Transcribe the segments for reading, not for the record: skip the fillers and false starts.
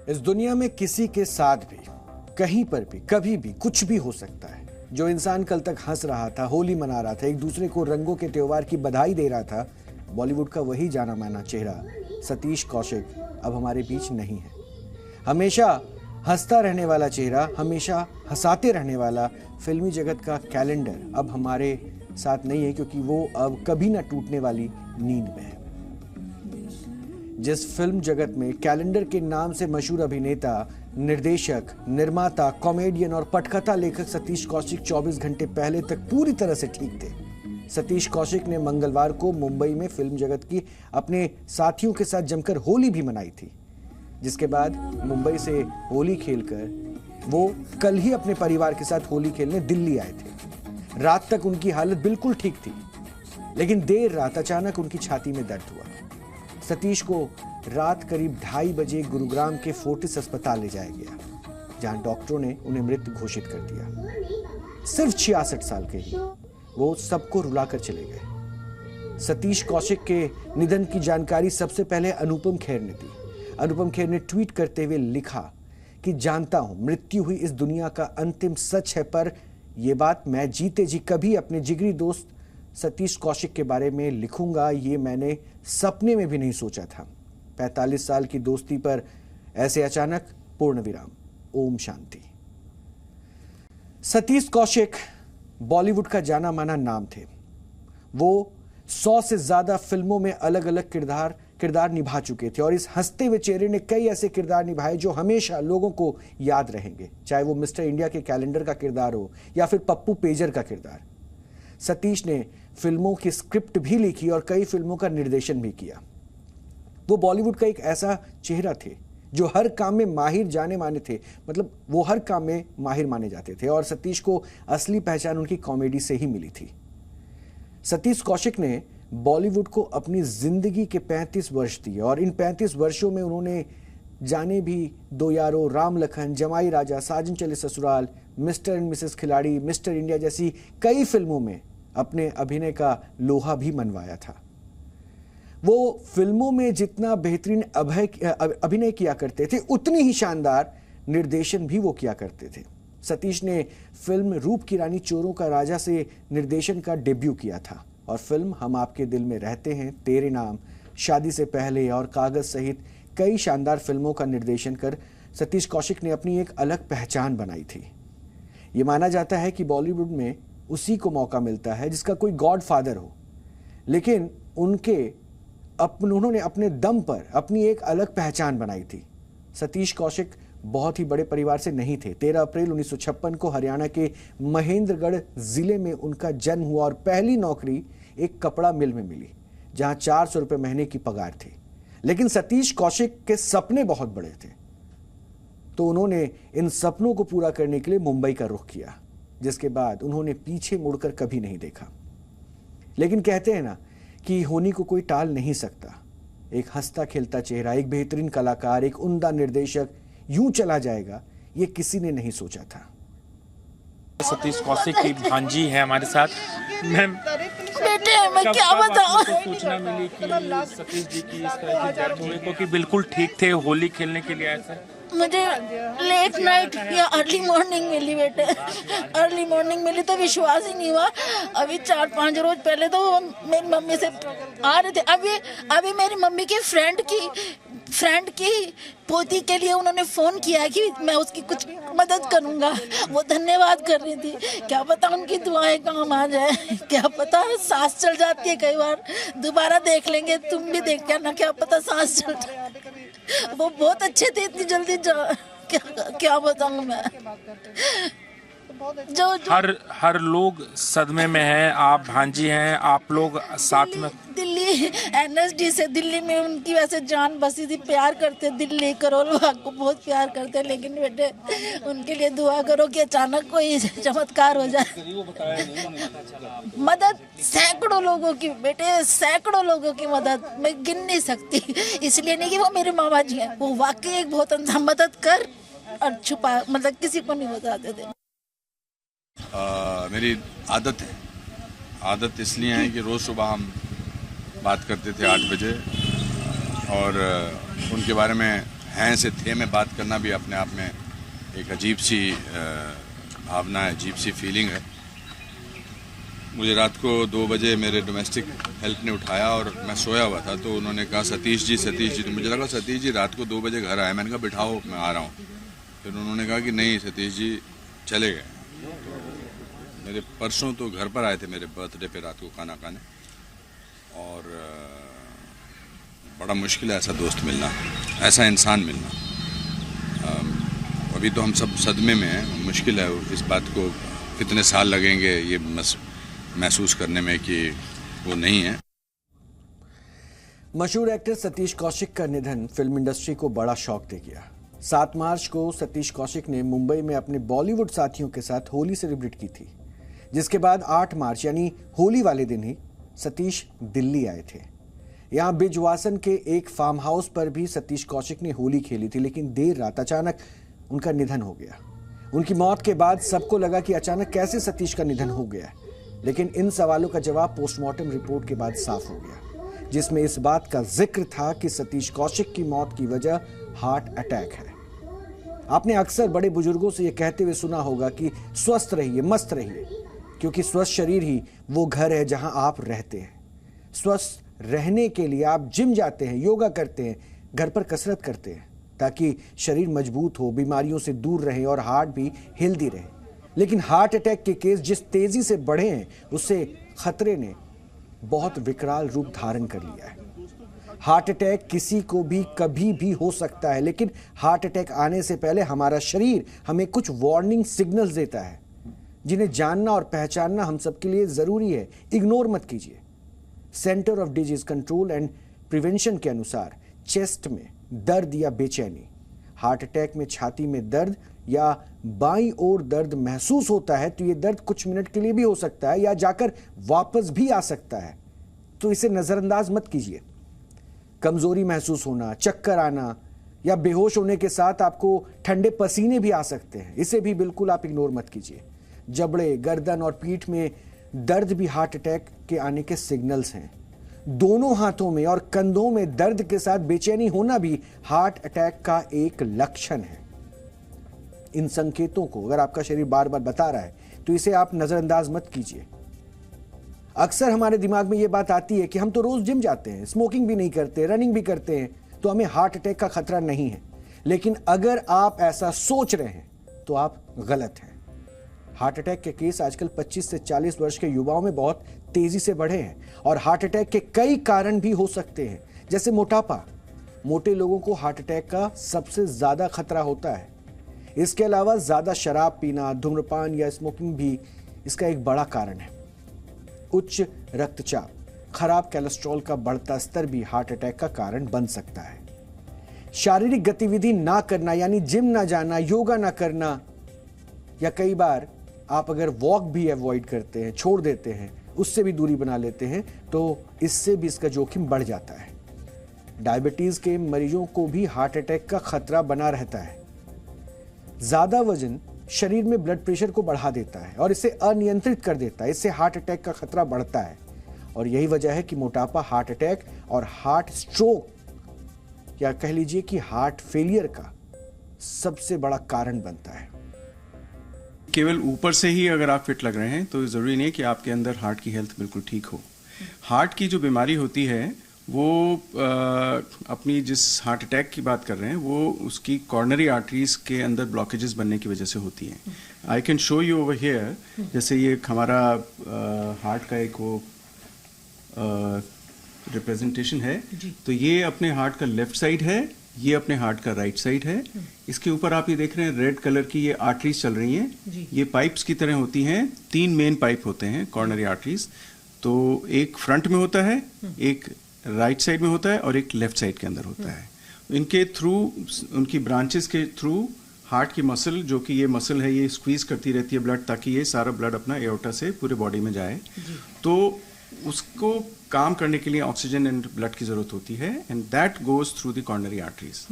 इस दुनिया में किसी के साथ भी, कहीं पर भी, कभी भी कुछ भी हो सकता है। जो इंसान कल तक हंस रहा था, होली मना रहा था, एक दूसरे को रंगों के त्योहार की बधाई दे रहा था, बॉलीवुड का वही जाना माना चेहरा सतीश कौशिक अब हमारे बीच नहीं है। हमेशा हंसता रहने वाला चेहरा, हमेशा हंसाते रहने वाला फिल्मी जगत का कैलेंडर अब हमारे साथ नहीं है, क्योंकि वो अब कभी ना टूटने वाली नींद में है। जिस फिल्म जगत में कैलेंडर के नाम से मशहूर अभिनेता, निर्देशक, निर्माता, कॉमेडियन और पटकथा लेखक सतीश कौशिक 24 घंटे पहले तक पूरी तरह से ठीक थे, सतीश कौशिक ने मंगलवार को मुंबई में फिल्म जगत की अपने साथियों के साथ जमकर होली भी मनाई थी। जिसके बाद मुंबई से होली खेलकर वो कल ही अपने परिवार के साथ होली खेलने दिल्ली आए थे। रात तक उनकी हालत बिल्कुल ठीक थी, लेकिन देर रात अचानक उनकी छाती में दर्द हुआ। सतीश को रात करीब 2:30 बजे गुरुग्राम के फोर्टिस अस्पताल ले जाया गया, जहां डॉक्टरों ने उन्हें मृत घोषित कर दिया। सिर्फ 66 साल के ही वो सबको रुलाकर चले गए। सतीश कौशिक के निधन की जानकारी सबसे पहले अनुपम खेर ने दी। अनुपम खेर ने ट्वीट करते हुए लिखा कि जानता हूं मृत्यु हुई इस दुनिया का अंतिम सच है, पर यह बात मैं जीते जी कभी अपने जिगरी दोस्त सतीश कौशिक के बारे में लिखूंगा, ये मैंने सपने में भी नहीं सोचा था। 45 साल की दोस्ती पर ऐसे अचानक पूर्ण विराम। ओम शांति। सतीश कौशिक बॉलीवुड का जाना माना नाम थे। वो 100 से ज्यादा फिल्मों में अलग अलग किरदार निभा चुके थे, और इस हंसते हुए चेहरे ने कई ऐसे किरदार निभाए जो हमेशा लोगों को याद रहेंगे, चाहे वो मिस्टर इंडिया के कैलेंडर का किरदार हो या फिर पप्पू पेजर का किरदार। सतीश ने फिल्मों की स्क्रिप्ट भी लिखी और कई फिल्मों का निर्देशन भी किया। वो बॉलीवुड का एक ऐसा चेहरा थे जो हर काम में माहिर जाने माने थे, मतलब वो हर काम में माहिर माने जाते थे, और सतीश को असली पहचान उनकी कॉमेडी से ही मिली थी। सतीश कौशिक ने बॉलीवुड को अपनी जिंदगी के 35 वर्ष दिए, और इन 35 वर्षों में उन्होंने जाने भी दो यारो, राम लखन, जमाई राजा, साजन चले ससुराल, मिस्टर एंड मिसेस खिलाड़ी, मिस्टर इंडिया जैसी कई फिल्मों में अपने अभिनय का लोहा भी मनवाया था। वो फिल्मों में जितना बेहतरीन अभिनय किया करते थे, उतनी ही शानदार निर्देशन भी वो किया करते थे। सतीश ने फिल्म रूप की रानी चोरों का राजा से निर्देशन का डेब्यू किया था, और फिल्म हम आपके दिल में रहते हैं, तेरे नाम, शादी से पहले और कागज सहित कई शानदार फिल्मों का निर्देशन कर सतीश कौशिक ने अपनी एक अलग पहचान बनाई थी। ये माना जाता है कि बॉलीवुड में उसी को मौका मिलता है जिसका कोई गॉडफादर हो, लेकिन उन्होंने अपने दम पर अपनी एक अलग पहचान बनाई थी। सतीश कौशिक बहुत ही बड़े परिवार से नहीं थे। 13 अप्रैल 1956 को हरियाणा के महेंद्रगढ़ जिले में उनका जन्म हुआ, और पहली नौकरी एक कपड़ा मिल में मिली, जहां 400 रुपए महीने की पगार थी। लेकिन सतीश कौशिक के सपने बहुत बड़े थे, तो उन्होंने इन सपनों को पूरा करने के लिए मुंबई का रुख किया, जिसके बाद उन्होंने पीछे मुड़कर कभी नहीं देखा। लेकिन कहते हैं ना कि होनी को कोई टाल नहीं सकता। एक हंसता खेलता चेहरा, एक बेहतरीन कलाकार, एक उम्दा निर्देशक यूं चला जाएगा, ये किसी ने नहीं सोचा था। सतीश कौशिक की भांजी है हमारे साथ। मैम, बेटे मैं क्या बताऊं? सूचना मिली कि सतीश जी की इस तरह की डेथ हुई, क्योंकि बिल्कुल ठीक थे, होली खेलने के लिए आए थे। मुझे लेट नाइट या अर्ली मॉर्निंग मिली बेटे, अर्ली मॉर्निंग मिली तो विश्वास ही नहीं हुआ। अभी 4-5 रोज पहले तो वो मेरी मम्मी से आ रहे थे। अभी मेरी मम्मी की फ्रेंड की पोती के लिए उन्होंने फोन किया कि मैं उसकी कुछ मदद करूंगा। वो धन्यवाद कर रही थी। क्या पता उनकी दुआएं काम आ जाए, क्या पता सांस चल जाती है कई बार। दोबारा देख लेंगे, तुम भी देख के ना, क्या पता सांस चल जाए। वो बहुत अच्छे थे, इतनी जल्दी क्या बताऊं मैं। जो हर लोग सदमे में है। आप भांजी हैं, आप लोग साथ में दिल्ली NSD से दिल्ली में उनकी वैसे जान बसी थी। प्यार करते, दिल्ली करोल बाग को बहुत प्यार करते, लेकिन बेटे उनके लिए दुआ करो कि अचानक कोई चमत्कार हो जाए। मदद सैकड़ों लोगों की, बेटे सैकड़ों लोगों की मदद मैं गिन नहीं सकती। इसलिए नहीं कि वो मेरे मामा जी हैं, वो वाकई एक बहुत मदद कर और छुपा, मतलब किसी को नहीं बताते थे। मेरी आदत इसलिए है कि रोज़ सुबह हम बात करते थे 8 बजे, और उनके बारे में हैं से थे में बात करना भी अपने आप में एक अजीब सी भावना है, अजीब सी फीलिंग है। मुझे रात को 2 बजे मेरे डोमेस्टिक हेल्प ने उठाया और मैं सोया हुआ था, तो उन्होंने कहा सतीश जी। तो मुझे लगा सतीश जी रात को 2 बजे घर आए। मैंने कहा बिठाओ, मैं आ रहा हूँ। फिर उन्होंने कहा कि नहीं सतीश जी चले गए। तो मेरे परसों तो घर पर आए थे मेरे बर्थडे पे रात को खाना खाने, और बड़ा मुश्किल है ऐसा दोस्त मिलना, ऐसा इंसान मिलना। अभी तो हम सब सदमे में हैं, मुश्किल है इस बात को, कितने साल लगेंगे ये महसूस करने में कि वो नहीं है। मशहूर एक्टर सतीश कौशिक का निधन फिल्म इंडस्ट्री को बड़ा शॉक दे गया। 7 मार्च को सतीश कौशिक ने मुंबई में अपने बॉलीवुड साथियों के साथ होली सेलिब्रेट की थी, जिसके बाद 8 मार्च यानी होली वाले दिन ही सतीश दिल्ली आए थे। यहां बिजवासन के एक फार्म हाउस पर भी सतीश कौशिक ने होली खेली थी, लेकिन देर रात अचानक उनका निधन हो गया। उनकी मौत के बाद सबको लगा कि अचानक कैसे सतीश का निधन हो गया, लेकिन इन सवालों का जवाब पोस्टमार्टम रिपोर्ट के बाद साफ हो गया, जिसमें इस बात का जिक्र था कि सतीश कौशिक की मौत की वजह हार्ट अटैक है। आपने अक्सर बड़े बुजुर्गों से यह कहते हुए सुना होगा कि स्वस्थ रहिए, मस्त रहिए, क्योंकि स्वस्थ शरीर ही वो घर है जहां आप रहते हैं। स्वस्थ रहने के लिए आप जिम जाते हैं, योगा करते हैं, घर पर कसरत करते हैं, ताकि शरीर मजबूत हो, बीमारियों से दूर रहे और हार्ट भी हेल्दी रहे। लेकिन हार्ट अटैक के केस जिस तेजी से बढ़े हैं, उससे खतरे ने बहुत विकराल रूप धारण कर लिया है। हार्ट अटैक किसी को भी कभी भी हो सकता है, लेकिन हार्ट अटैक आने से पहले हमारा शरीर हमें कुछ वार्निंग सिग्नल्स देता है, जिन्हें जानना और पहचानना हम सबके लिए जरूरी है। इग्नोर मत कीजिए। Centre of disease control and prevention के अनुसार चेस्ट में दर्द या बेचैनी, हार्ट अटैक में छाती में दर्द या बाईं ओर दर्द महसूस होता है, तो यह दर्द कुछ मिनट के लिए भी हो सकता है या जाकर वापस भी आ सकता है, तो इसे नजरअंदाज मत कीजिए। कमजोरी महसूस होना, चक्कर आना या बेहोश होने के साथ आपको ठंडे पसीने भी आ सकते हैं, इसे भी बिल्कुल आप इग्नोर मत कीजिए। जबड़े, गर्दन और पीठ में दर्द भी हार्ट अटैक के आने के सिग्नल्स हैं। दोनों हाथों में और कंधों में दर्द के साथ बेचैनी होना भी हार्ट अटैक का एक लक्षण है। इन संकेतों को अगर आपका शरीर बार बार बता रहा है, तो इसे आप नजरअंदाज मत कीजिए। अक्सर हमारे दिमाग में यह बात आती है कि हम तो रोज जिम जाते हैं, स्मोकिंग भी नहीं करते, रनिंग भी करते हैं, तो हमें हार्ट अटैक का खतरा नहीं है। लेकिन अगर आप ऐसा सोच रहे हैं तो आप गलत हैं। हार्ट अटैक के केस आजकल 25 से 40 वर्ष के युवाओं में बहुत तेजी से बढ़े हैं, और हार्ट अटैक के कई कारण भी हो सकते हैं, जैसे मोटापा। मोटे लोगों को हार्ट अटैक का सबसे ज्यादा खतरा होता है। इसके अलावा ज्यादा शराब पीना, धूम्रपान या स्मोकिंग भी इसका एक बड़ा कारण है। उच्च रक्तचाप, खराब कोलेस्ट्रॉल का बढ़ता स्तर भी हार्ट अटैक का कारण बन सकता है। शारीरिक गतिविधि ना करना, यानी जिम ना जाना, योगा ना करना, या कई बार आप अगर वॉक भी अवॉइड करते हैं, छोड़ देते हैं, उससे भी दूरी बना लेते हैं, तो इससे भी इसका जोखिम बढ़ जाता है। डायबिटीज के मरीजों को भी हार्ट अटैक का खतरा बना रहता है। ज्यादा वजन शरीर में ब्लड प्रेशर को बढ़ा देता है और इसे अनियंत्रित कर देता है। इससे हार्ट अटैक का खतरा बढ़ता है, और यही वजह है कि मोटापा हार्ट अटैक और हार्ट स्ट्रोक, या कह लीजिए कि हार्ट फेलियर का सबसे बड़ा कारण बनता है। केवल ऊपर से ही अगर आप फिट लग रहे हैं तो ज़रूरी नहीं है कि आपके अंदर हार्ट की हेल्थ बिल्कुल ठीक हो। हार्ट की जो बीमारी होती है वो अपनी जिस हार्ट अटैक की बात कर रहे हैं वो उसकी कॉर्नरी आर्टरीज के अंदर ब्लॉकेजेस बनने की वजह से होती हैं। I can show you over here, जैसे ये हमारा हार्ट का एक वो रिप्रेजेंटेशन है, तो ये अपने हार्ट का लेफ्ट साइड है, ये अपने हार्ट का राइट साइड है। इसके ऊपर आप ये देख रहे हैं रेड कलर की ये आर्टरीज चल रही हैं, ये पाइप्स की तरह होती हैं। 3 मेन पाइप होते हैं कॉर्नरी आर्टरीज, तो एक फ्रंट में होता है, एक राइट साइड में होता है और एक लेफ्ट साइड के अंदर होता है। इनके थ्रू, उनकी ब्रांचेस के थ्रू हार्ट की मसल, जो कि ये मसल है, ये स्क्वीज करती रहती है ब्लड, ताकि ये सारा ब्लड अपना एओर्टा से पूरे बॉडी में जाए। तो उसको काम करने के लिए ऑक्सीजन एंड ब्लड की जरूरत होती है, and that goes through the coronary arteries.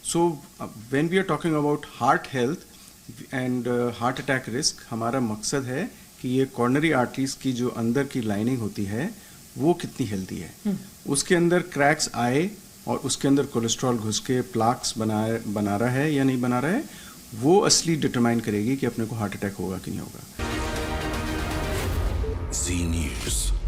So when we are talking about heart health and heart attack risk, हमारा मकसद है कि ये कॉर्नरी आर्टरीज की जो अंदर की लाइनिंग होती है वो कितनी हेल्दी है। उसके अंदर क्रैक्स आए और उसके अंदर कोलेस्ट्रॉल घुस के प्लाक्स बना रहा है या नहीं बना रहा है, वो असली डिटरमाइन करेगी कि अपने को हार्ट अटैक होगा कि नहीं होगा। Z News.